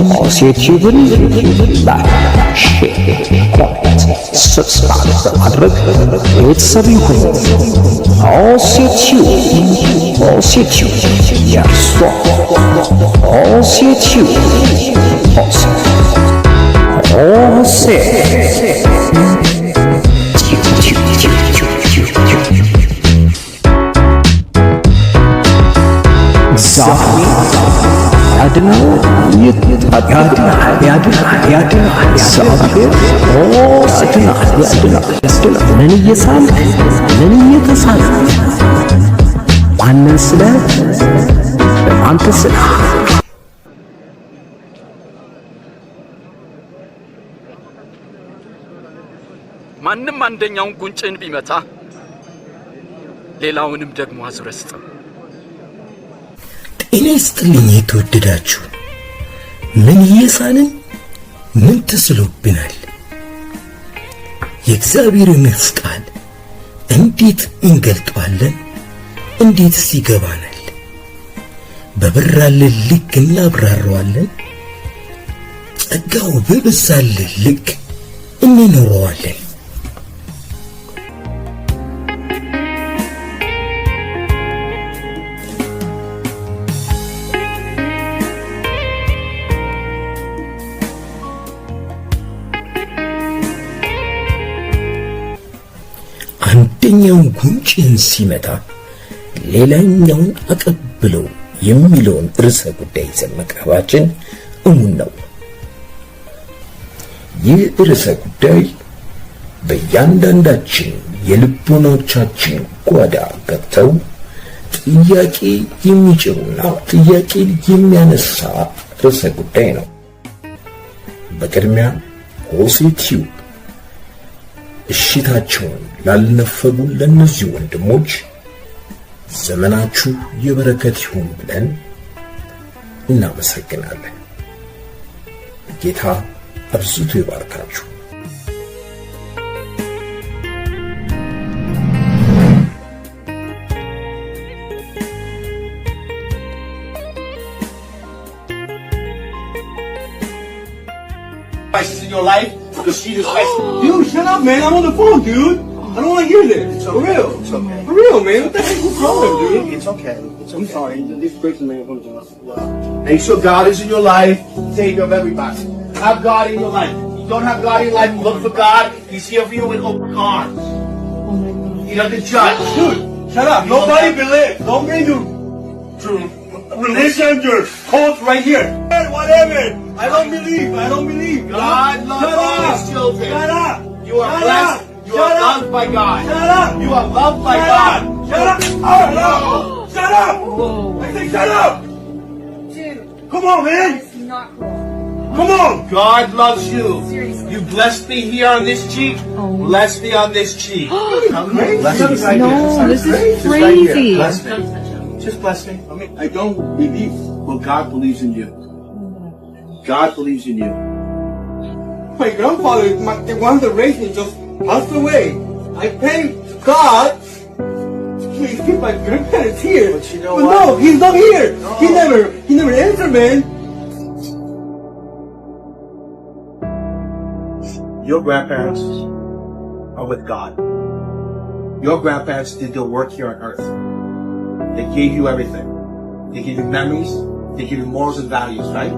ሆሴቲዩብን ላይክ፣ ሼር፣ ኮሜንት፣ ሰብስክራይብ በማድረግ ቤተሰብ ይሁኑ። ሆሴቲዩብ የእርሶ ሆሴቲዩብ ምን እየሳልክ ምን እየተሳልክ ማንን ስለ አንተ ስለ ማንም አንደኛውን ጉንጭን ቢመታ ሌላውንም ደግሞ አዝረስጥ። ጤና ይስጥልኝ የተወደዳችሁ። ምን እየሳልን ምን ተስሎብናል? የእግዚአብሔርን ቃል እንዴት እንገልጠዋለን? እንዴትስ ይገባናል? በበራልን ልክ እናብራራዋለን? ጸጋው በበዛልን ልክ እንኖረዋለን? አንደኛውን ጉንጭን ሲመታ ሌላኛውን አቀብለው የሚለውን ርዕሰ ጉዳይ ይዘን መቅረባችን እሙን ነው። ይህ ርዕሰ ጉዳይ በእያንዳንዳችን የልቦናዎቻችን ጓዳ ገብተው ጥያቄ የሚጭሩና ጥያቄ የሚያነሳ ርዕሰ ጉዳይ ነው። በቅድሚያ ሆሴቲዩብ እሽታቸውን ላልነፈጉ ለነዚህ ወንድሞች ዘመናችሁ የበረከት ይሁን ብለን እናመሰግናለን። ጌታ አብዝቶ ይባርካችሁ። In your life, because Jesus Christ. Dude, shut up, man. I'm on the phone, dude. I don't want to hear this. For real. It's okay. For real, man. What the heck is wrong with you, dude? It's okay. It's I'm okay. sorry. This person, man, I'm going to Make sure God is in your life, Savior of everybody. Have God in your life. You don't have God in your life, look for God. He's here for you with open arms. He doesn't judge. Dude, shut up. Nobody believes. Don't bring your religion, your cult right here. Whatever. I don't believe. I don't believe. God loves all his children. Shut up. You are blessed. You are loved by God. Shut up. You are loved by Shut God. up. Shut up. Oh, no. Shut up. I say shut up. Dude, Come on, man. it's not cool. Come on. God loves you. Seriously. You blessed me here on this cheek. Bless me on this cheek. Bless me right No, here. this is Just right here. crazy. Bless me. Just bless me. I mean, I don't believe. Well, God believes in you. God believes in you. My grandfather, the one that raised me, just passed away. I thank God. Please keep my grandparents here. But you know But what? no, he's not here. No. He never answered, man. Your grandparents are with God. Your grandparents did their work here on earth. They gave you everything. They gave you memories. They give you morals and values, right?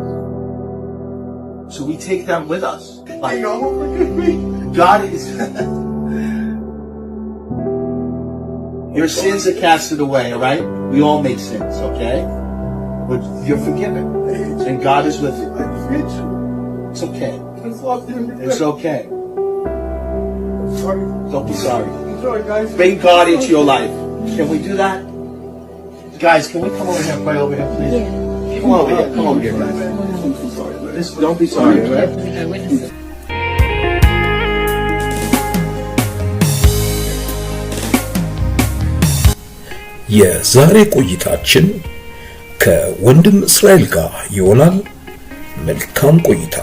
So we take them with us. I know, forgive me. God is... Your sins are casted away, alright? We all make sins, okay? But you're forgiven. And God is with you. I hate you. It's okay. I'm sorry. It's okay. Sorry. Don't be sorry. I'm sorry, guys. Bring God into your life. Can we do that? Guys, can we come over here and pray over here, please? Yeah. Come over here. Come over here, guys. I'm so sorry, man. Don't be sorry, right? የዛሬ ቆይታችን ከወንድም እስራኤል ጋር ይሆናል። መልካም ቆይታ።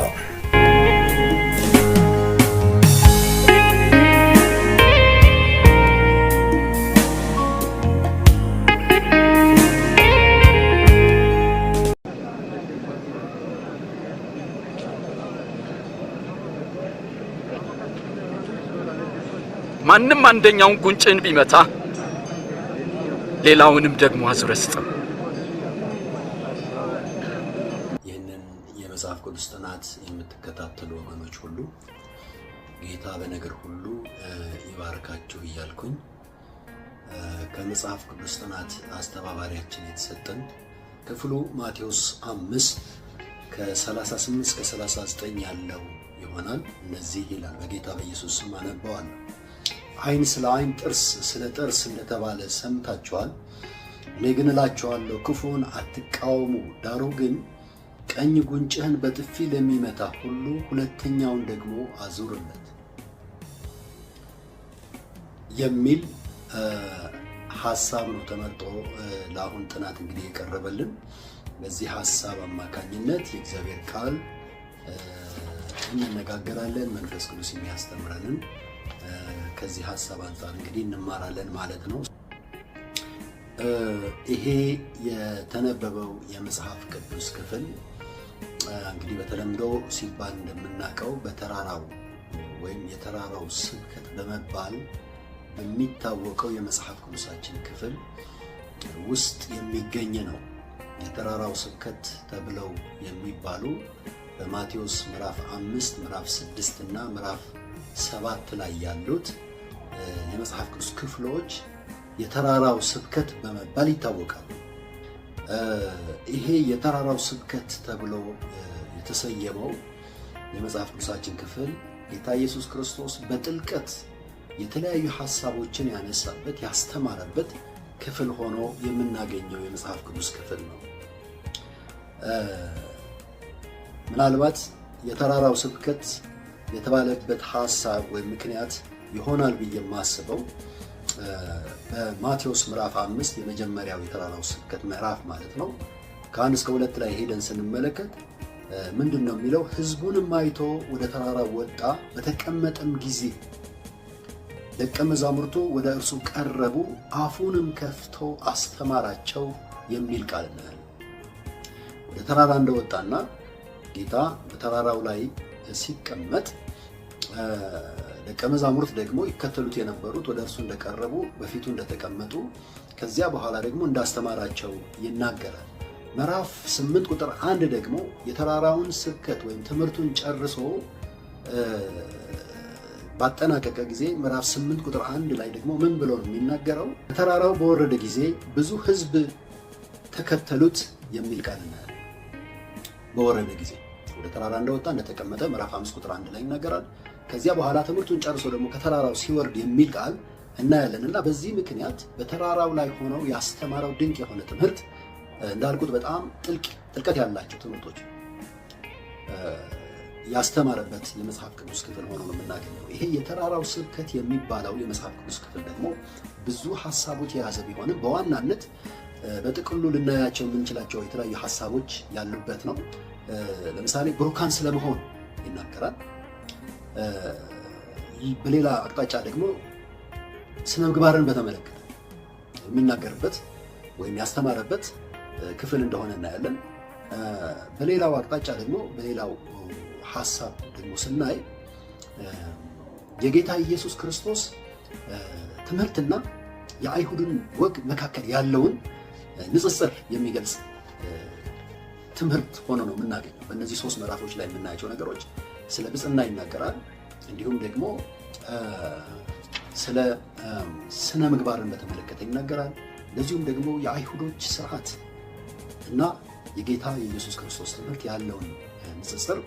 ማንንም አንደኛውን ጉንጭን ቢመታ ሌላውንም ደግሞ አዙረህ ስጠው። ይህንን የመጽሐፍ ቅዱስ ጥናት የምትከታተሉ ወገኖች ሁሉ ጌታ በነገር ሁሉ ይባርካችሁ እያልኩኝ ከመጽሐፍ ቅዱስ ጥናት አስተባባሪያችን የተሰጠን ክፍሉ ማቴዎስ 5 ከ38 እስከ 39 ያለው ይሆናል። እነዚህ ይላል። በጌታ በኢየሱስ ስም አነባዋለሁ። ዓይን ስለ ዓይን ጥርስ ስለ ጥርስ እንደተባለ ሰምታችኋል። እኔ ግን እላችኋለሁ ክፉውን አትቃወሙ፣ ዳሩ ግን ቀኝ ጉንጭህን በጥፊ ለሚመታ ሁሉ ሁለተኛውን ደግሞ አዙርለት የሚል ሐሳብ ነው ተመርጦ ለአሁን ጥናት እንግዲህ የቀረበልን። በዚህ ሐሳብ አማካኝነት የእግዚአብሔር ቃል እንነጋገራለን። መንፈስ ቅዱስ የሚያስተምረንን ከዚህ ሐሳብ አንፃር እንግዲህ እንማራለን ማለት ነው። ይሄ የተነበበው የመጽሐፍ ቅዱስ ክፍል እንግዲህ በተለምዶ ሲባል እንደምናውቀው በተራራው ወይም የተራራው ስብከት በመባል በሚታወቀው የመጽሐፍ ቅዱሳችን ክፍል ውስጥ የሚገኝ ነው። የተራራው ስብከት ተብለው የሚባሉ በማቴዎስ ምዕራፍ 5 ምዕራፍ 6 እና ምዕራፍ 7 ላይ ያሉት የመጽሐፍ ቅዱስ ክፍሎች የተራራው ስብከት በመባል ይታወቃሉ። ይሄ የተራራው ስብከት ተብሎ የተሰየመው የመጽሐፍ ቅዱሳችን ክፍል ጌታ ኢየሱስ ክርስቶስ በጥልቀት የተለያዩ ሐሳቦችን ያነሳበት ያስተማረበት ክፍል ሆኖ የምናገኘው የመጽሐፍ ቅዱስ ክፍል ነው። ምናልባት የተራራው ስብከት የተባለበት ሐሳብ ወይም ምክንያት ይሆናል ብዬ የማስበው በማቴዎስ ምዕራፍ 5 የመጀመሪያው የተራራው ስብከት ምዕራፍ ማለት ነው ከ1 እስከ 2 ላይ ሄደን ስንመለከት ምንድነው የሚለው? ሕዝቡንም አይቶ ወደ ተራራው ወጣ፣ በተቀመጠም ጊዜ ደቀ መዛሙርቱ ወደ እርሱ ቀረቡ፣ አፉንም ከፍቶ አስተማራቸው የሚል ቃል እናያለን። ወደ ተራራ እንደወጣና ጌታ በተራራው ላይ ሲቀመጥ ደቀ መዛሙርት ደግሞ ይከተሉት የነበሩት ወደ እርሱ እንደቀረቡ በፊቱ እንደተቀመጡ ከዚያ በኋላ ደግሞ እንዳስተማራቸው ይናገራል። ምዕራፍ 8 ቁጥር 1 ደግሞ የተራራውን ስብከት ወይም ትምህርቱን ጨርሶ ባጠናቀቀ ጊዜ ምዕራፍ 8 ቁጥር 1 ላይ ደግሞ ምን ብሎ ነው የሚናገረው? ተራራው በወረደ ጊዜ ብዙ ሕዝብ ተከተሉት የሚል ቃል እናያለን። በወረደ ጊዜ ወደ ተራራ እንደወጣ እንደተቀመጠ ምዕራፍ 5 ቁጥር 1 ላይ ይናገራል። ከዚያ በኋላ ትምህርቱን ጨርሶ ደግሞ ከተራራው ሲወርድ የሚል ቃል እናያለን እና በዚህ ምክንያት በተራራው ላይ ሆነው ያስተማረው ድንቅ የሆነ ትምህርት እንዳልኩት በጣም ጥልቀት ያላቸው ትምህርቶች ያስተማረበት የመጽሐፍ ቅዱስ ክፍል ሆኖ ነው የምናገኘው። ይሄ የተራራው ስብከት የሚባለው የመጽሐፍ ቅዱስ ክፍል ደግሞ ብዙ ሐሳቦች የያዘ ቢሆንም በዋናነት በጥቅሉ ልናያቸው የምንችላቸው የተለያዩ ሐሳቦች ያሉበት ነው። ለምሳሌ ብሩካን ስለመሆን ይናገራል። በሌላ አቅጣጫ ደግሞ ስነ ምግባርን በተመለከተ የሚናገርበት ወይም ያስተማረበት ክፍል እንደሆነ እናያለን። በሌላው አቅጣጫ ደግሞ በሌላው ሐሳብ ደግሞ ስናይ የጌታ ኢየሱስ ክርስቶስ ትምህርትና የአይሁድን ወግ መካከል ያለውን ንጽጽር የሚገልጽ ትምህርት ሆኖ ነው የምናገኘው። በእነዚህ 3 ምዕራፎች ላይ የምናያቸው ነገሮች ስለ ብጽና ይናገራል። እንዲሁም ደግሞ ስለ ስነ ምግባርን በተመለከተ ይናገራል። እንደዚሁም ደግሞ የአይሁዶች ስርዓት እና የጌታ የኢየሱስ ክርስቶስ ትምህርት ያለውን ንጽጽር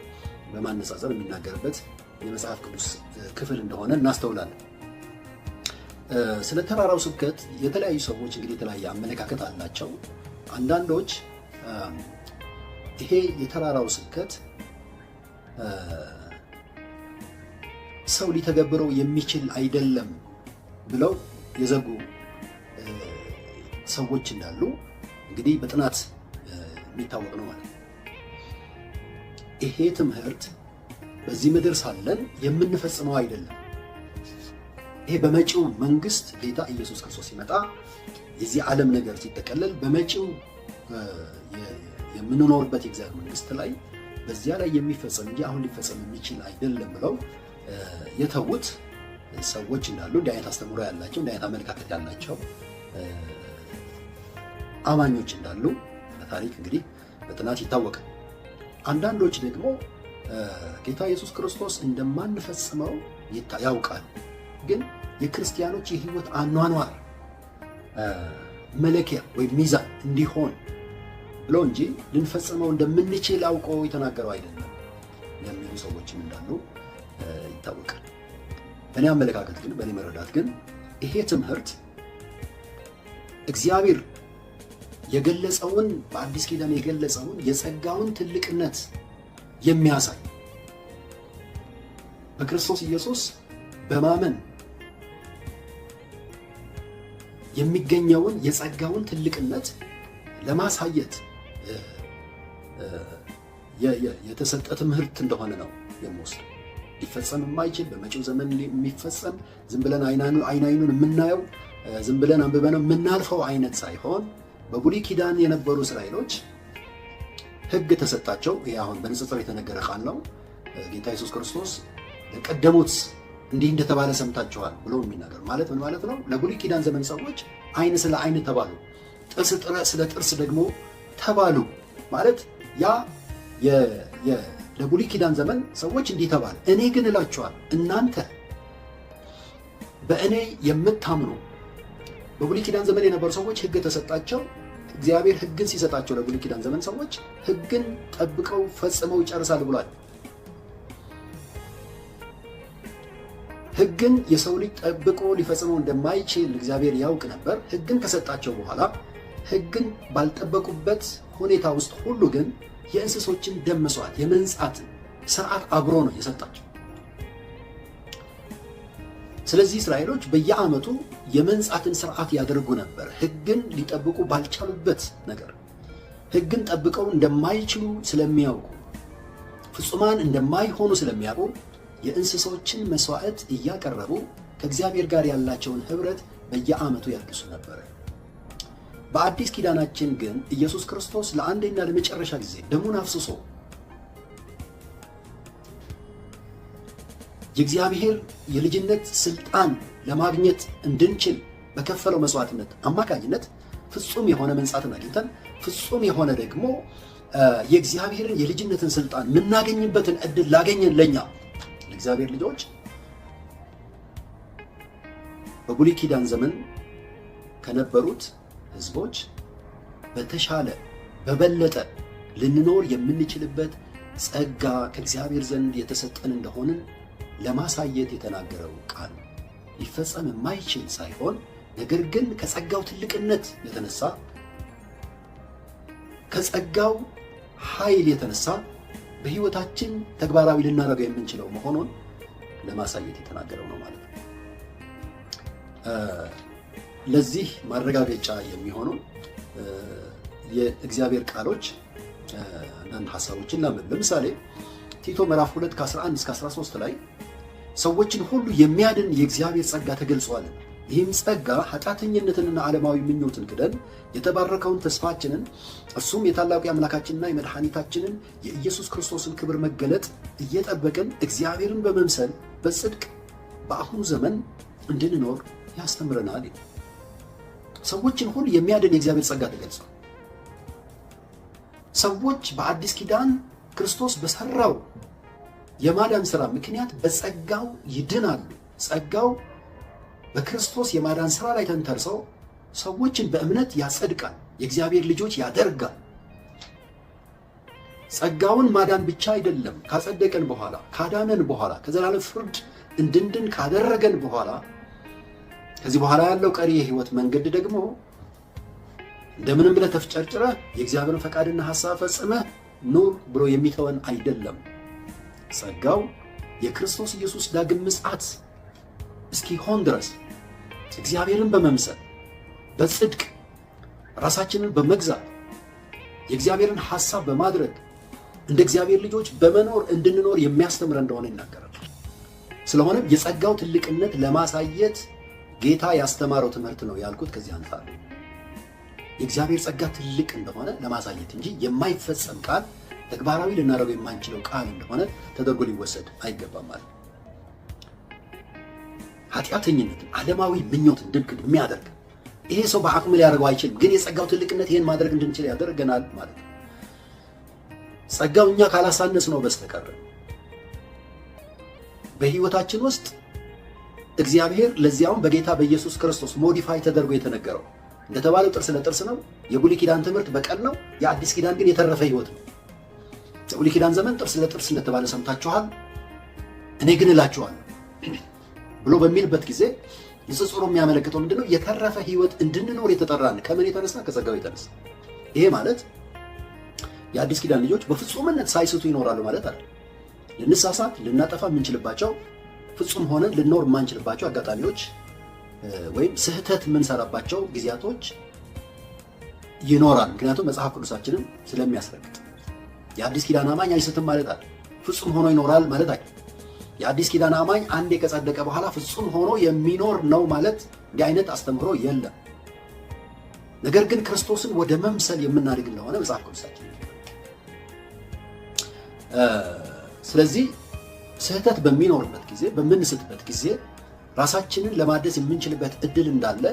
በማነጻጸር የሚናገርበት የመጽሐፍ ቅዱስ ክፍል እንደሆነ እናስተውላለን። ስለ ተራራው ስብከት የተለያዩ ሰዎች እንግዲህ የተለያየ አመለካከት አላቸው። አንዳንዶች ይሄ የተራራው ስብከት ሰው ሊተገብረው የሚችል አይደለም ብለው የዘጉ ሰዎች እንዳሉ እንግዲህ በጥናት የሚታወቅ ነው ማለት ነው። ይሄ ትምህርት በዚህ ምድር ሳለን የምንፈጽመው አይደለም። ይሄ በመጪው መንግስት ጌታ ኢየሱስ ክርስቶስ ሲመጣ የዚህ ዓለም ነገር ሲጠቀለል በመጪው የምንኖርበት የእግዚአብሔር መንግስት ላይ በዚያ ላይ የሚፈጸም እንጂ አሁን ሊፈጸም የሚችል አይደለም ብለው የተዉት ሰዎች እንዳሉ፣ እንዲህ አይነት አስተምሮ ያላቸው፣ እንዲህ አይነት አመለካከት ያላቸው አማኞች እንዳሉ በታሪክ እንግዲህ በጥናት ይታወቃል። አንዳንዶች ደግሞ ጌታ ኢየሱስ ክርስቶስ እንደማንፈጽመው ያውቃል። ግን የክርስቲያኖች የህይወት አኗኗር መለኪያ ወይም ሚዛን እንዲሆን ብሎ እንጂ ልንፈጽመው እንደምንችል አውቀው የተናገረው አይደለም የሚሉ ሰዎችም እንዳሉ ይታወቃል። በእኔ አመለካከት ግን፣ በእኔ መረዳት ግን ይሄ ትምህርት እግዚአብሔር የገለጸውን በአዲስ ኪዳን የገለጸውን የጸጋውን ትልቅነት የሚያሳይ በክርስቶስ ኢየሱስ በማመን የሚገኘውን የጸጋውን ትልቅነት ለማሳየት የተሰጠ ትምህርት እንደሆነ ነው የምወስደው። ሊፈጸም የማይችል በመጪው ዘመን የሚፈጸም ዝም ብለን አይኑን የምናየው ዝም ብለን አንብበነው የምናልፈው አይነት ሳይሆን በብሉይ ኪዳን የነበሩ እስራኤሎች ሕግ ተሰጣቸው። ይሄ አሁን በንጽጽር የተነገረ ቃል ነው። ጌታ ኢየሱስ ክርስቶስ ለቀደሙት እንዲህ እንደተባለ ሰምታችኋል ብሎ የሚናገር ማለት ምን ማለት ነው? ለብሉይ ኪዳን ዘመን ሰዎች አይን ስለ አይን ተባሉ፣ ጥርስ ስለ ጥርስ ደግሞ ተባሉ ማለት ያ ለብሉይ ኪዳን ዘመን ሰዎች እንዲህ ተባለ። እኔ ግን እላችኋለሁ እናንተ በእኔ የምታምኑ በብሉይ ኪዳን ዘመን የነበሩ ሰዎች ሕግ ተሰጣቸው። እግዚአብሔር ሕግን ሲሰጣቸው ለብሉይ ኪዳን ዘመን ሰዎች ሕግን ጠብቀው ፈጽመው ይጨርሳል ብሏል። ሕግን የሰው ልጅ ጠብቆ ሊፈጽመው እንደማይችል እግዚአብሔር ያውቅ ነበር። ሕግን ከሰጣቸው በኋላ ሕግን ባልጠበቁበት ሁኔታ ውስጥ ሁሉ ግን የእንስሶችን ደም መስዋዕት የመንጻትን ስርዓት አብሮ ነው የሰጣቸው። ስለዚህ እስራኤሎች በየዓመቱ የመንጻትን ስርዓት ያደርጉ ነበር። ሕግን ሊጠብቁ ባልቻሉበት ነገር ሕግን ጠብቀው እንደማይችሉ ስለሚያውቁ፣ ፍጹማን እንደማይሆኑ ስለሚያውቁ የእንስሶችን መስዋዕት እያቀረቡ ከእግዚአብሔር ጋር ያላቸውን ኅብረት በየዓመቱ ያድሱ ነበር። በአዲስ ኪዳናችን ግን ኢየሱስ ክርስቶስ ለአንዴና ለመጨረሻ ጊዜ ደሙን አፍስሶ የእግዚአብሔር የልጅነት ስልጣን ለማግኘት እንድንችል በከፈለው መስዋዕትነት አማካኝነት ፍጹም የሆነ መንጻትን አግኝተን ፍጹም የሆነ ደግሞ የእግዚአብሔርን የልጅነትን ስልጣን የምናገኝበትን እድል ላገኘን ለኛ ለእግዚአብሔር ልጆች በብሉይ ኪዳን ዘመን ከነበሩት ሕዝቦች በተሻለ በበለጠ ልንኖር የምንችልበት ጸጋ ከእግዚአብሔር ዘንድ የተሰጠን እንደሆንን ለማሳየት የተናገረው ቃል ሊፈጸም የማይችል ሳይሆን ነገር ግን ከጸጋው ትልቅነት የተነሳ ከጸጋው ኃይል የተነሳ በሕይወታችን ተግባራዊ ልናደርገው የምንችለው መሆኑን ለማሳየት የተናገረው ነው ማለት ነው። ለዚህ ማረጋገጫ የሚሆኑ የእግዚአብሔር ቃሎች አንዳንድ ሐሳቦችን ላንብብ። ለምሳሌ ቲቶ ምዕራፍ 2 ከ11 እስከ 13 ላይ ሰዎችን ሁሉ የሚያድን የእግዚአብሔር ጸጋ ተገልጿል። ይህም ጸጋ ኃጢአተኝነትንና ዓለማዊ ምኞትን ክደን የተባረከውን ተስፋችንን እርሱም የታላቁ የአምላካችንና የመድኃኒታችንን የኢየሱስ ክርስቶስን ክብር መገለጥ እየጠበቅን እግዚአብሔርን በመምሰል በጽድቅ በአሁኑ ዘመን እንድንኖር ያስተምረናል። ሰዎችን ሁሉ የሚያድን የእግዚአብሔር ጸጋ ተገልጿል። ሰዎች በአዲስ ኪዳን ክርስቶስ በሰራው የማዳን ሥራ ምክንያት በጸጋው ይድናሉ። ጸጋው በክርስቶስ የማዳን ሥራ ላይ ተንተርሰው ሰዎችን በእምነት ያጸድቃል፣ የእግዚአብሔር ልጆች ያደርጋል። ጸጋውን ማዳን ብቻ አይደለም፣ ካጸደቀን በኋላ ካዳነን በኋላ ከዘላለም ፍርድ እንድንድን ካደረገን በኋላ ከዚህ በኋላ ያለው ቀሪ የሕይወት መንገድ ደግሞ እንደምንም ብለህ ተፍጨርጭረህ የእግዚአብሔርን ፈቃድና ሐሳብ ፈጽመህ ኑር ብሎ የሚተወን አይደለም። ጸጋው የክርስቶስ ኢየሱስ ዳግም ምጽአት እስኪሆን ድረስ እግዚአብሔርን በመምሰል በጽድቅ ራሳችንን በመግዛት የእግዚአብሔርን ሐሳብ በማድረግ እንደ እግዚአብሔር ልጆች በመኖር እንድንኖር የሚያስተምር እንደሆነ ይናገራል። ስለሆነም የጸጋው ትልቅነት ለማሳየት ጌታ ያስተማረው ትምህርት ነው ያልኩት ከዚህ አንፃር የእግዚአብሔር ጸጋ ትልቅ እንደሆነ ለማሳየት እንጂ የማይፈጸም ቃል ተግባራዊ ልናደርገው የማንችለው ቃል እንደሆነ ተደርጎ ሊወሰድ አይገባም ማለት። ኃጢአተኝነትን፣ ዓለማዊ ምኞትን ድብቅ የሚያደርግ ይሄ ሰው በአቅሙ ሊያደርገው አይችልም። ግን የጸጋው ትልቅነት ይሄን ማድረግ እንድንችል ያደርገናል ማለት ነው። ጸጋው እኛ ካላሳነስ ነው በስተቀር በህይወታችን ውስጥ እግዚአብሔር ለዚያውም በጌታ በኢየሱስ ክርስቶስ ሞዲፋይ ተደርጎ የተነገረው እንደተባለው ጥርስ ለጥርስ ነው። የብሉይ ኪዳን ትምህርት በቀል ነው። የአዲስ ኪዳን ግን የተረፈ ህይወት ነው። የብሉይ ኪዳን ዘመን ጥርስ ለጥርስ እንደተባለ ሰምታችኋል፣ እኔ ግን እላችኋለሁ ብሎ በሚልበት ጊዜ ንጽጽሩ የሚያመለክተው ምንድነው? የተረፈ ህይወት እንድንኖር የተጠራን ከምን የተነሳ? ከጸጋው የተነሳ። ይሄ ማለት የአዲስ ኪዳን ልጆች በፍጹምነት ሳይስቱ ይኖራሉ ማለት አይደል። ልንሳሳት ልናጠፋ የምንችልባቸው ፍጹም ሆነን ልንኖር የማንችልባቸው አጋጣሚዎች ወይም ስህተት የምንሰራባቸው ጊዜያቶች ይኖራል። ምክንያቱም መጽሐፍ ቅዱሳችንም ስለሚያስረግጥ የአዲስ ኪዳን አማኝ አይስትም ማለት አይደል። ፍጹም ሆኖ ይኖራል ማለት አይደል። የአዲስ ኪዳን አማኝ አንዴ ከጸደቀ በኋላ ፍጹም ሆኖ የሚኖር ነው ማለት እንዲህ አይነት አስተምህሮ የለም። ነገር ግን ክርስቶስን ወደ መምሰል የምናድግ እንደሆነ መጽሐፍ ቅዱሳችን ስለዚህ ስህተት በሚኖርበት ጊዜ በምንስትበት ጊዜ ራሳችንን ለማደስ የምንችልበት እድል እንዳለ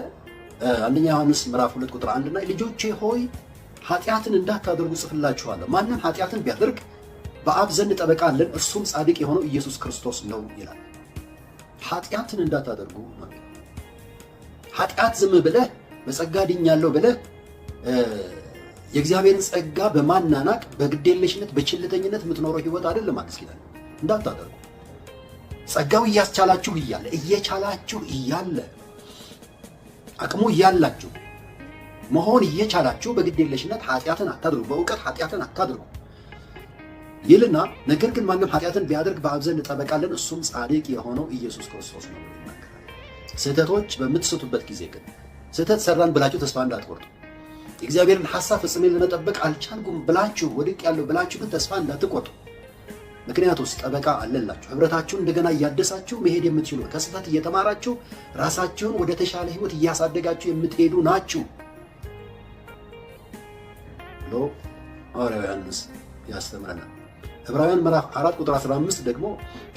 አንደኛ ዮሐንስ ምዕራፍ 2 ቁጥር 1 ላይ ልጆቼ ሆይ ኃጢአትን እንዳታደርጉ ጽፍላችኋለሁ፣ ማንም ኃጢአትን ቢያደርግ በአብ ዘንድ ጠበቃ አለን፣ እርሱም ጻድቅ የሆነው ኢየሱስ ክርስቶስ ነው ይላል። ኃጢአትን እንዳታደርጉ ነው። ኃጢአት ዝም ብለህ በጸጋ ድኛለሁ ብለህ የእግዚአብሔርን ጸጋ በማናናቅ በግዴለሽነት በችልተኝነት የምትኖረው ህይወት አይደለም። አዲስ ኪዳን እንዳታደርጉ ጸጋው እያስቻላችሁ እያለ እየቻላችሁ እያለ አቅሙ እያላችሁ መሆን እየቻላችሁ በግዴለሽነት ኃጢአትን አታድርጉ፣ በእውቀት ኃጢአትን አታድርጉ ይልና ነገር ግን ማንም ኃጢአትን ቢያደርግ በአብ ዘንድ ጠበቃ አለን፣ እሱም ጻድቅ የሆነው ኢየሱስ ክርስቶስ ነው ይናገራል። ስህተቶች በምትስቱበት ጊዜ ግን ስህተት ሰራን ብላችሁ ተስፋ እንዳትቆርጡ፣ የእግዚአብሔርን ሐሳብ ፍጽሜ ለመጠበቅ አልቻልኩም ብላችሁ ወድቅ ያለው ብላችሁ ግን ተስፋ እንዳትቆርጡ። ምክንያቱስ ጠበቃ አለላችሁ። ህብረታችሁን እንደገና እያደሳችሁ መሄድ የምትችሉ ከስህተት እየተማራችሁ ራሳችሁን ወደ ተሻለ ህይወት እያሳደጋችሁ የምትሄዱ ናችሁ ብሎ ሐዋርያው ዮሐንስ ያስተምረናል። ዕብራውያን ምዕራፍ 4 ቁጥር 15 ደግሞ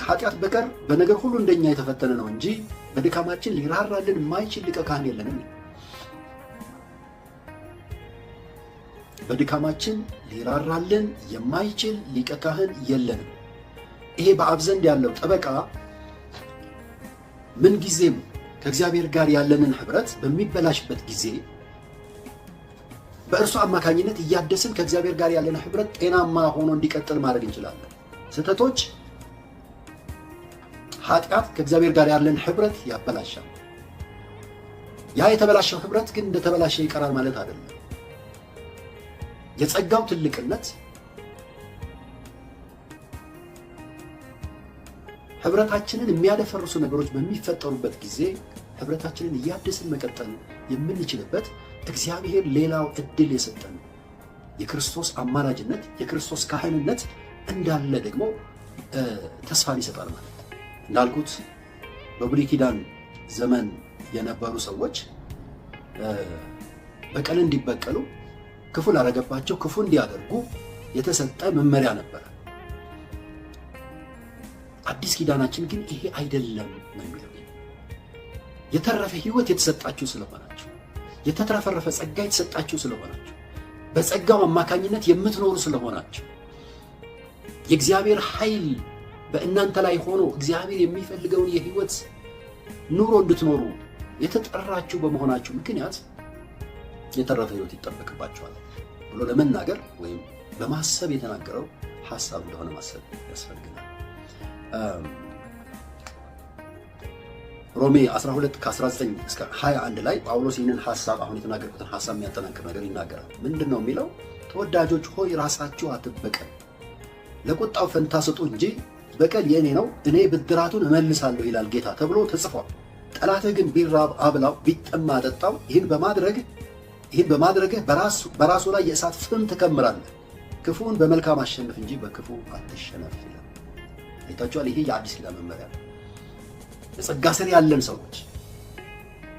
ከኃጢአት በቀር በነገር ሁሉ እንደኛ የተፈተነ ነው እንጂ በድካማችን ሊራራልን የማይችል ሊቀ ካህን የለንም። በድካማችን ሊራራልን የማይችል ሊቀ ካህን የለንም። ይሄ በአብ ዘንድ ያለው ጠበቃ ምን ጊዜም ከእግዚአብሔር ጋር ያለንን ህብረት በሚበላሽበት ጊዜ በእርሱ አማካኝነት እያደስን ከእግዚአብሔር ጋር ያለን ህብረት ጤናማ ሆኖ እንዲቀጥል ማድረግ እንችላለን። ስህተቶች፣ ኃጢአት ከእግዚአብሔር ጋር ያለን ህብረት ያበላሻል። ያ የተበላሸው ህብረት ግን እንደተበላሸ ይቀራል ማለት አይደለም። የጸጋው ትልቅነት ህብረታችንን የሚያደፈርሱ ነገሮች በሚፈጠሩበት ጊዜ ህብረታችንን እያደስን መቀጠል የምንችልበት እግዚአብሔር ሌላው እድል የሰጠን የክርስቶስ አማላጅነት የክርስቶስ ካህንነት እንዳለ ደግሞ ተስፋን ይሰጣል ማለት ነው። እንዳልኩት በብሉይ ኪዳን ዘመን የነበሩ ሰዎች በቀል እንዲበቀሉ ክፉ ላደረገባቸው ክፉ እንዲያደርጉ የተሰጠ መመሪያ ነበር። አዲስ ኪዳናችን ግን ይሄ አይደለም ነው የሚለው። የተረፈ ህይወት የተሰጣችሁ ስለሆናችሁ፣ የተትረፈረፈ ጸጋ የተሰጣችሁ ስለሆናችሁ፣ በጸጋው አማካኝነት የምትኖሩ ስለሆናችሁ፣ የእግዚአብሔር ኃይል በእናንተ ላይ ሆኖ እግዚአብሔር የሚፈልገውን የህይወት ኑሮ እንድትኖሩ የተጠራችሁ በመሆናችሁ ምክንያት የተረፈ ህይወት ይጠበቅባችኋል ብሎ ለመናገር ወይም በማሰብ የተናገረው ሐሳብ እንደሆነ ማሰብ ያስፈልጋል። ሮሜ 12 ከ19 እስከ 21 ላይ ጳውሎስ ይህንን ሐሳብ አሁን የተናገርኩትን ሐሳብ የሚያጠናክር ነገር ይናገራል። ምንድነው የሚለው? ተወዳጆች ሆይ ራሳችሁ አትበቀሉ፣ ለቁጣው ፈንታ ስጡ እንጂ በቀል የኔ ነው፣ እኔ ብድራቱን እመልሳለሁ ይላል ጌታ ተብሎ ተጽፏል። ጠላትህ ግን ቢራብ አብላው፣ ቢጠማ አጠጣው። ይህን በማድረግህ በራሱ ላይ የእሳት ፍም ትከምራለህ። ክፉን በመልካም አሸንፍ እንጂ በክፉ አትሸነፍ ይላል። አይታችኋል? ይሄ የአዲስ ኪዳን መመሪያ ነው። በጸጋ ስር ያለን ሰዎች፣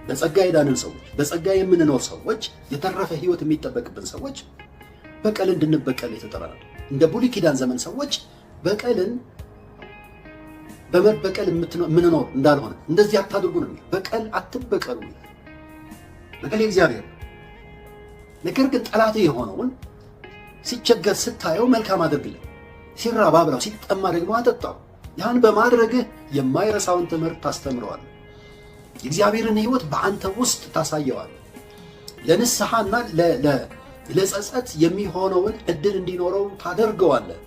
በጸጋ የዳንን ሰዎች፣ በጸጋ የምንኖር ሰዎች፣ የተረፈ ህይወት የሚጠበቅብን ሰዎች በቀል እንድንበቀል የተጠራነው። እንደ ብሉይ ኪዳን ዘመን ሰዎች በቀልን በመበቀል የምንኖር እንዳልሆነ እንደዚህ አታድርጉ ነው። በቀል አትበቀሉ። በቀል የእግዚአብሔር። ነገር ግን ጠላት የሆነውን ሲቸገር ስታየው መልካም አድርግለት፣ ሲራብ አብላው፣ ሲጠማ ደግሞ አጠጣው። ያን በማድረግህ የማይረሳውን ትምህርት ታስተምረዋለህ። የእግዚአብሔርን ሕይወት በአንተ ውስጥ ታሳየዋለህ። ለንስሐና ለጸጸት የሚሆነውን እድል እንዲኖረው ታደርገዋለህ።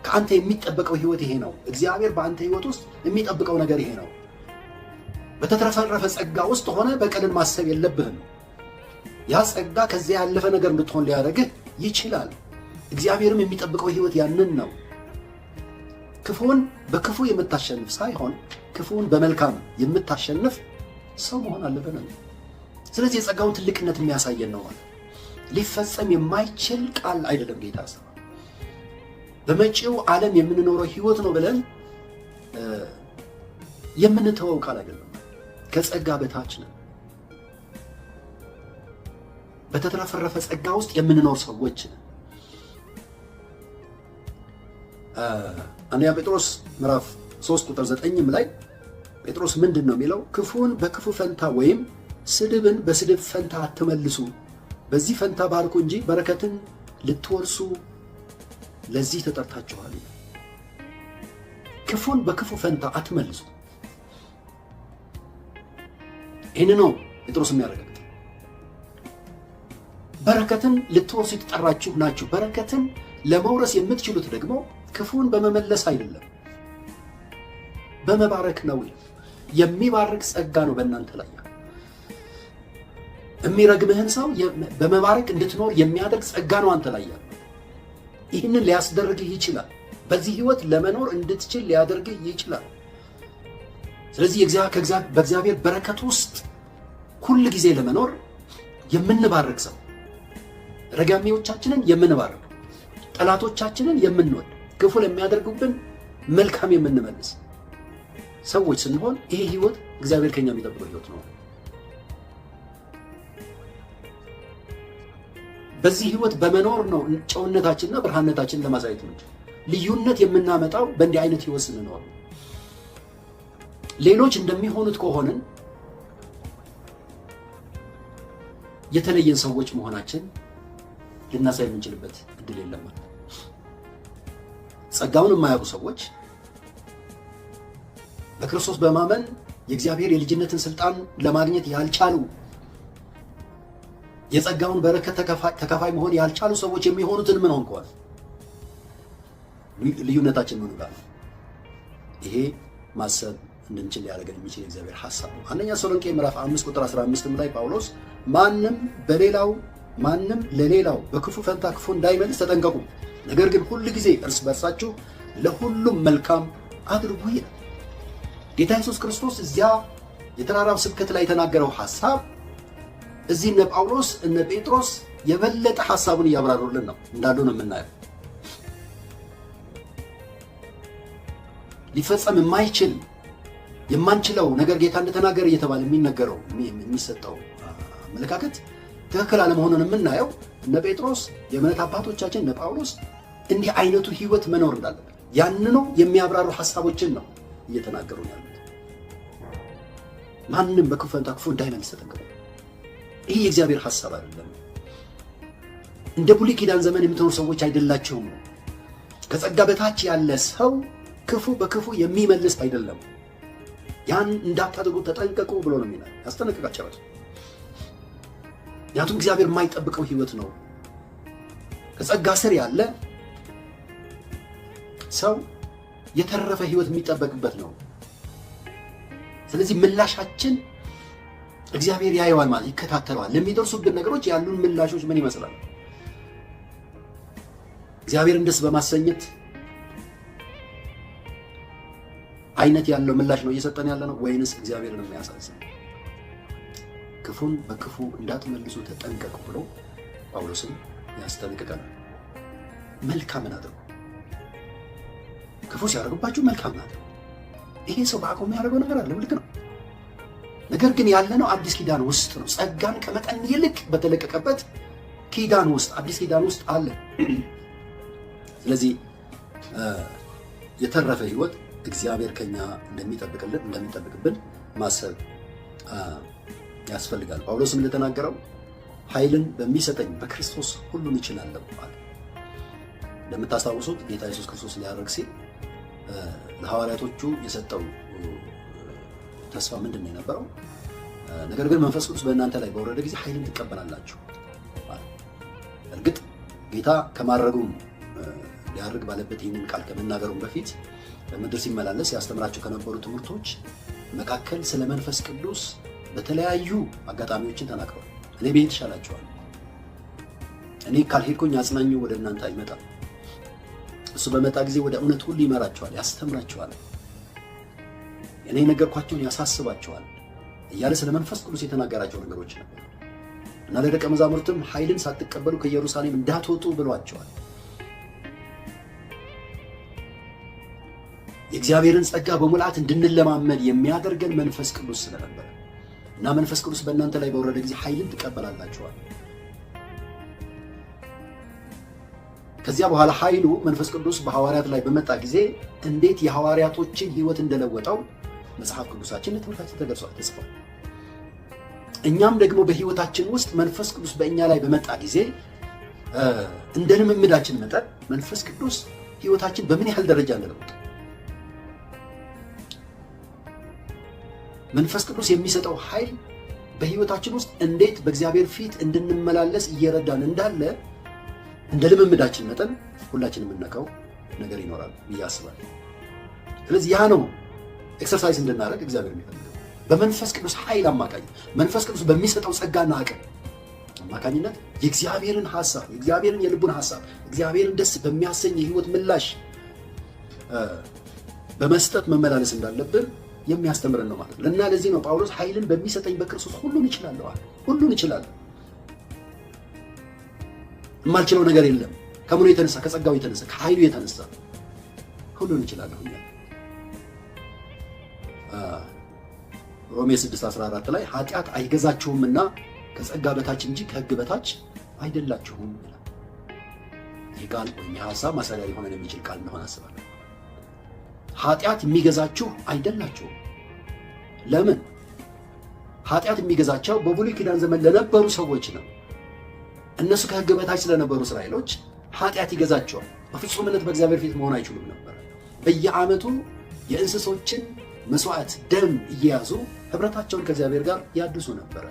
ከአንተ የሚጠበቀው ሕይወት ይሄ ነው። እግዚአብሔር በአንተ ሕይወት ውስጥ የሚጠብቀው ነገር ይሄ ነው። በተትረፈረፈ ጸጋ ውስጥ ሆነ በቀልን ማሰብ የለብህም። ያ ጸጋ ከዚያ ያለፈ ነገር እንድትሆን ሊያደርግህ ይችላል። እግዚአብሔርም የሚጠብቀው ሕይወት ያንን ነው። ክፉን በክፉ የምታሸንፍ ሳይሆን ክፉን በመልካም የምታሸንፍ ሰው መሆን አለብን። ስለዚህ የጸጋውን ትልቅነት የሚያሳየን ነው ማለት ሊፈጸም የማይችል ቃል አይደለም። ጌታ ሰው በመጪው ዓለም የምንኖረው ሕይወት ነው ብለን የምንተወው ቃል አይደለም። ከጸጋ በታች ነን። በተትረፈረፈ ጸጋ ውስጥ የምንኖር ሰዎች ነን። አንደኛ ጴጥሮስ ምዕራፍ 3 ቁጥር 9 ላይ ጴጥሮስ ምንድን ነው የሚለው? ክፉን በክፉ ፈንታ ወይም ስድብን በስድብ ፈንታ አትመልሱ፣ በዚህ ፈንታ ባርኩ እንጂ በረከትን ልትወርሱ ለዚህ ተጠርታችኋል። ክፉን በክፉ ፈንታ አትመልሱ። ይህን ነው ጴጥሮስ የሚያረጋግጥ። በረከትን ልትወርሱ የተጠራችሁ ናችሁ። በረከትን ለመውረስ የምትችሉት ደግሞ ክፉን በመመለስ አይደለም፣ በመባረክ ነው። የሚባርክ ጸጋ ነው በእናንተ ላይ። የሚረግምህን ሰው በመባረክ እንድትኖር የሚያደርግ ጸጋ ነው አንተ ላይ ያለው። ይህንን ሊያስደርግህ ይችላል። በዚህ ህይወት ለመኖር እንድትችል ሊያደርግህ ይችላል። ስለዚህ በእግዚአብሔር በረከት ውስጥ ሁል ጊዜ ለመኖር የምንባርክ ሰው፣ ረጋሚዎቻችንን የምንባርክ፣ ጠላቶቻችንን የምንወድ፣ ክፉ ለሚያደርጉብን መልካም የምንመልስ ሰዎች ስንሆን ይሄ ህይወት እግዚአብሔር ከኛ የሚጠብቀው ህይወት ነው። በዚህ ህይወት በመኖር ነው ጨውነታችንና ብርሃንነታችንን ለማሳየት ነው። ልዩነት የምናመጣው በእንዲህ አይነት ህይወት ስንኖር። ሌሎች እንደሚሆኑት ከሆንን የተለየን ሰዎች መሆናችን ልናሳይ የምንችልበት እድል የለም። ጸጋውን የማያውቁ ሰዎች በክርስቶስ በማመን የእግዚአብሔር የልጅነትን ስልጣን ለማግኘት ያልቻሉ፣ የጸጋውን በረከት ተካፋይ መሆን ያልቻሉ ሰዎች የሚሆኑትን ምን ሆንከዋል? ልዩነታችን ምን ጋር ነው? ይሄ ማሰብ እንድንችል ያደረገን የሚችል የእግዚአብሔር ሐሳብ ነው። አንደኛ ተሰሎንቄ ምዕራፍ 5 ቁጥር 15 ላይ ጳውሎስ ማንም ለሌላው በክፉ ፈንታ ክፉ እንዳይመልስ ተጠንቀቁ፣ ነገር ግን ሁል ጊዜ እርስ በርሳችሁ ለሁሉም መልካም አድርጉ ይላል። ጌታ ኢየሱስ ክርስቶስ እዚያ የተራራው ስብከት ላይ የተናገረው ሐሳብ እዚህ እነ ጳውሎስ እነ ጴጥሮስ የበለጠ ሐሳቡን እያብራሩልን ነው እንዳሉ ነው የምናየው። ሊፈጸም የማንችለው ነገር ጌታ እንደተናገረ እየተባለ የሚነገረው የሚሰጠው አመለካከት ትክክል አለመሆኑን የምናየው እነ ጴጥሮስ የእምነት አባቶቻችን እነ ጳውሎስ እንዲህ አይነቱ ህይወት መኖር እንዳለበት ያንኑ የሚያብራሩ ሐሳቦችን ነው እየተናገሩ ያሉት። ማንም በክፉ ፈንታ ክፉ እንዳይመልስ ተጠንቀቁ። ይህ የእግዚአብሔር ሐሳብ አይደለም። እንደ ብሉይ ኪዳን ዘመን የምትኖሩ ሰዎች አይደላችሁም። ከጸጋ በታች ያለ ሰው ክፉ በክፉ የሚመልስ አይደለም። ያን እንዳታደርጉ ተጠንቀቁ ብሎ ነው የሚለው፣ ያስጠነቅቃቸዋል። ምክንያቱም እግዚአብሔር የማይጠብቀው ህይወት ነው። ከጸጋ ስር ያለ ሰው የተረፈ ህይወት የሚጠበቅበት ነው። ስለዚህ ምላሻችን እግዚአብሔር ያየዋል ማለት ይከታተለዋል። ለሚደርሱብን ነገሮች ያሉን ምላሾች ምን ይመስላል? እግዚአብሔርን ደስ በማሰኘት አይነት ያለው ምላሽ ነው እየሰጠን ያለ ነው ወይንስ እግዚአብሔርን የሚያሳዝን? ክፉን በክፉ እንዳትመልሱ ተጠንቀቁ ብሎ ጳውሎስም ያስጠነቅቃል። መልካምን አድርጉ። ክፉ ሲያደርጉባችሁ መልካምን አድርጉ። ይሄ ሰው በአቅሙ የሚያደርገው ነገር አለ፣ ልክ ነው። ነገር ግን ያለነው አዲስ ኪዳን ውስጥ ነው። ጸጋን ከመጠን ይልቅ በተለቀቀበት ኪዳን ውስጥ አዲስ ኪዳን ውስጥ አለ። ስለዚህ የተረፈ ህይወት እግዚአብሔር ከኛ እንደሚጠብቅብን ማሰብ ያስፈልጋል። ጳውሎስም እንደተናገረው ኃይልን በሚሰጠኝ በክርስቶስ ሁሉን እችላለሁ አለ። እንደምታስታውሱት ጌታ ኢየሱስ ክርስቶስ ሊያደርግ ሲል ለሐዋርያቶቹ የሰጠው ተስፋ ምንድን ነው የነበረው? ነገር ግን መንፈስ ቅዱስ በእናንተ ላይ በወረደ ጊዜ ኃይልን ትቀበላላችሁ። እርግጥ ጌታ ከማረጉም ሊያርግ ባለበት ይህንን ቃል ከመናገሩም በፊት በምድር ሲመላለስ ያስተምራቸው ከነበሩ ትምህርቶች መካከል ስለ መንፈስ ቅዱስ በተለያዩ አጋጣሚዎችን ተናግሯል። እኔ ብሄድ ይሻላችኋል፣ እኔ ካልሄድኩኝ አጽናኙ ወደ እናንተ አይመጣም፣ እሱ በመጣ ጊዜ ወደ እውነት ሁሉ ይመራችኋል፣ ያስተምራችኋል፣ እኔ ነገርኳቸውን ያሳስባችኋል እያለ ስለ መንፈስ ቅዱስ የተናገራቸው ነገሮች ነበሩ እና ለደቀ መዛሙርትም ኃይልን ሳትቀበሉ ከኢየሩሳሌም እንዳትወጡ ብሏቸዋል። የእግዚአብሔርን ጸጋ በሙላት እንድንለማመድ የሚያደርገን መንፈስ ቅዱስ ስለነበረ እና መንፈስ ቅዱስ በእናንተ ላይ በወረደ ጊዜ ኃይልን ትቀበላላችኋል። ከዚያ በኋላ ኃይሉ መንፈስ ቅዱስ በሐዋርያት ላይ በመጣ ጊዜ እንዴት የሐዋርያቶችን ሕይወት እንደለወጠው መጽሐፍ ቅዱሳችን ለትምህርታችን ተጽፏል። እኛም ደግሞ በሕይወታችን ውስጥ መንፈስ ቅዱስ በእኛ ላይ በመጣ ጊዜ እንደ ልምምዳችን መጠን መንፈስ ቅዱስ ሕይወታችን በምን ያህል ደረጃ እንደለወጠ መንፈስ ቅዱስ የሚሰጠው ኃይል በሕይወታችን ውስጥ እንዴት በእግዚአብሔር ፊት እንድንመላለስ እየረዳን እንዳለ እንደ ልምምዳችን መጠን ሁላችን የምናውቀው ነገር ይኖራል ብዬ አስባለሁ። ስለዚህ ያ ነው ኤክሰርሳይዝ እንድናደርግ እግዚአብሔር የሚፈልገው በመንፈስ ቅዱስ ኃይል አማካኝነት መንፈስ ቅዱስ በሚሰጠው ጸጋና አቅም አማካኝነት የእግዚአብሔርን ሐሳብ የእግዚአብሔርን የልቡን ሐሳብ እግዚአብሔርን ደስ በሚያሰኝ የሕይወት ምላሽ በመስጠት መመላለስ እንዳለብን የሚያስተምረን ነው ማለት ነው። እና ለዚህ ነው ጳውሎስ ኃይልን በሚሰጠኝ በክርስቶስ ሁሉን እችላለሁ አለ። ሁሉን እችላለሁ። የማልችለው ነገር የለም። ከምኑ የተነሳ? ከጸጋው የተነሳ ከኃይሉ የተነሳ ሁሉን እችላለሁ። ሮሜ 6:14 ላይ ኃጢአት አይገዛችሁምና ከጸጋ በታች እንጂ ከሕግ በታች አይደላችሁም ይላል። ይህ ቃል ወይም የሐሳብ ማሳያ ሊሆን የሚችል ቃል እንደሆነ አስባለሁ። ኃጢአት የሚገዛችሁ አይደላችሁም። ለምን? ኃጢአት የሚገዛቸው በብሉይ ኪዳን ዘመን ለነበሩ ሰዎች ነው። እነሱ ከሕግ በታች ስለነበሩ እስራኤሎች ኃጢአት ይገዛቸዋል። በፍጹምነት በእግዚአብሔር ፊት መሆን አይችሉም ነበር። በየዓመቱ የእንስሶችን መስዋዕት ደም እየያዙ ህብረታቸውን ከእግዚአብሔር ጋር ያድሱ ነበረ።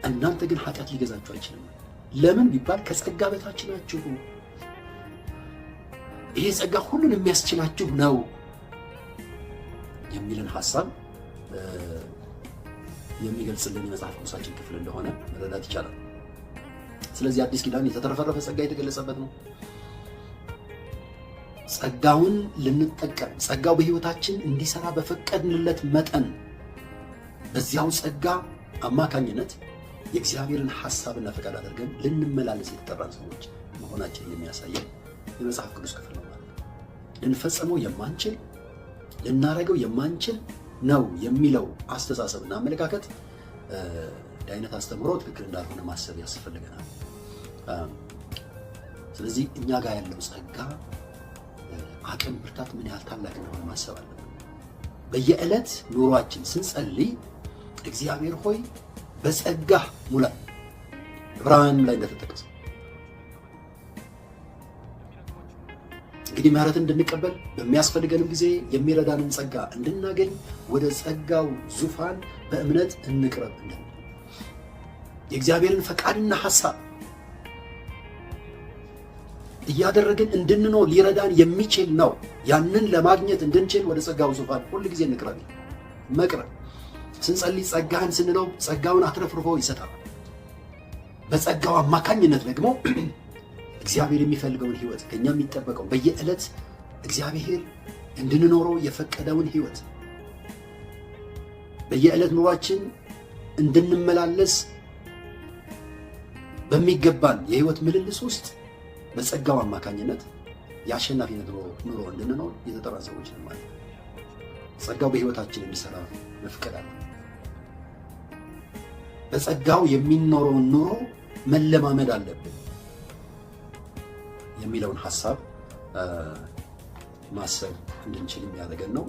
እናንተ ግን ኃጢአት ሊገዛችሁ አይችልም። ለምን ቢባል ከጸጋ በታች ናችሁ። ይሄ ጸጋ ሁሉን የሚያስችላችሁ ነው የሚልን ሐሳብ የሚገልጽልን የመጽሐፍ ቅዱሳችን ክፍል እንደሆነ መረዳት ይቻላል። ስለዚህ አዲስ ኪዳን የተተረፈረፈ ጸጋ የተገለጸበት ነው። ጸጋውን ልንጠቀም ጸጋው በሕይወታችን እንዲሰራ በፈቀድንለት መጠን በዚያው ጸጋ አማካኝነት የእግዚአብሔርን ሐሳብና ፈቃድ አድርገን ልንመላለስ የተጠራን ሰዎች መሆናችንን የሚያሳየን የመጽሐፍ ቅዱስ ክፍል ነው ማለት ነው። ልንፈጽመው የማንችል ልናረገው የማንችል ነው የሚለው አስተሳሰብና አመለካከት አይነት አስተምሮ ትክክል እንዳልሆነ ማሰብ ያስፈልገናል። ስለዚህ እኛ ጋር ያለው ጸጋ አቅም ብርታት ምን ያህል ታላቅ እንደሆነ ማሰብ አለብን። በየዕለት ኑሯችን ስንጸልይ እግዚአብሔር ሆይ በጸጋ ሙላ ዕብራውያን ላይ እንደተጠቀሰው እንግዲህ ምሕረትን እንድንቀበል በሚያስፈልገንም ጊዜ የሚረዳንን ጸጋ እንድናገኝ ወደ ጸጋው ዙፋን በእምነት እንቅረብ እንደምን የእግዚአብሔርን ፈቃድና ሐሳብ እያደረግን እንድንኖር ሊረዳን የሚችል ነው። ያንን ለማግኘት እንድንችል ወደ ጸጋው ዙፋን ሁሉ ጊዜ እንቅረብ። መቅረብ ስንጸልይ ጸጋህን ስንለው ጸጋውን አትረፍርፎ ይሰጣል። በጸጋው አማካኝነት ደግሞ እግዚአብሔር የሚፈልገውን ሕይወት ከኛ የሚጠበቀው በየዕለት እግዚአብሔር እንድንኖረው የፈቀደውን ሕይወት በየዕለት ኑሯችን እንድንመላለስ በሚገባን የሕይወት ምልልስ ውስጥ በጸጋው አማካኝነት የአሸናፊነት ኑሮ እንድንኖር የተጠራን ሰዎች ነን ማለት ነው። ጸጋው በሕይወታችን እንዲሰራ መፍቀድ አለ። በጸጋው የሚኖረውን ኑሮ መለማመድ አለብን የሚለውን ሐሳብ ማሰብ እንድንችል የሚያደርገን ነው።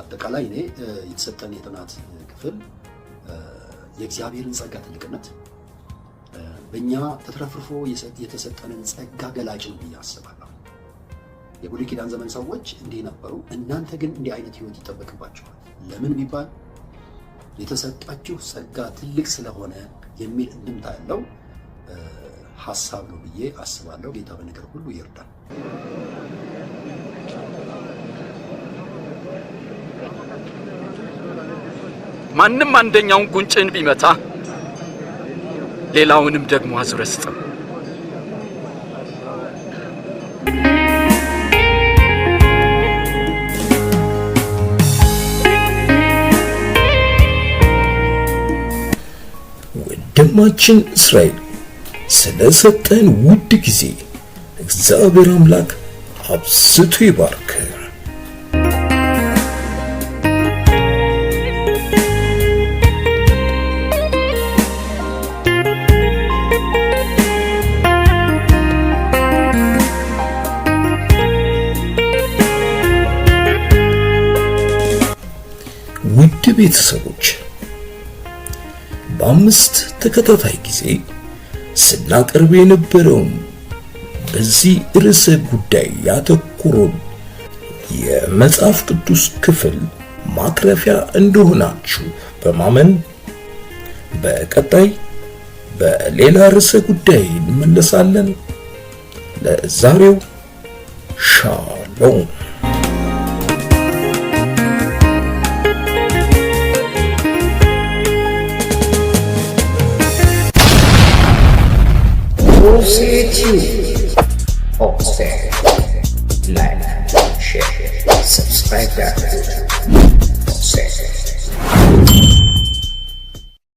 አጠቃላይ እኔ የተሰጠን የጥናት ክፍል የእግዚአብሔርን ጸጋ ትልቅነት በእኛ ተትረፍርፎ የተሰጠንን ጸጋ ገላጭ ነው ብዬ አስባለሁ። የብሉይ ኪዳን ዘመን ሰዎች እንዲህ ነበሩ፣ እናንተ ግን እንዲህ አይነት ህይወት ይጠበቅባችኋል። ለምን ቢባል የተሰጣችሁ ጸጋ ትልቅ ስለሆነ የሚል እንድምታ ያለው ሐሳብ ነው ብዬ አስባለሁ። ጌታ በነገር ሁሉ ይርዳል። ማንም አንደኛውን ጉንጭን ቢመታ ሌላውንም ደግሞ አዙረህ ስጠው። ወንድማችን እስራኤል ስለሰጠን ውድ ጊዜ እግዚአብሔር አምላክ አብዝቶ ይባርክ። ውድ ቤተሰቦች በአምስት ተከታታይ ጊዜ ስናቀርብ የነበረውን በዚህ ርዕሰ ጉዳይ ያተኮረውን የመጽሐፍ ቅዱስ ክፍል ማትረፊያ እንደሆናችሁ በማመን በቀጣይ በሌላ ርዕሰ ጉዳይ እንመለሳለን። ለዛሬው ሻሎም። Like, share, subscribe.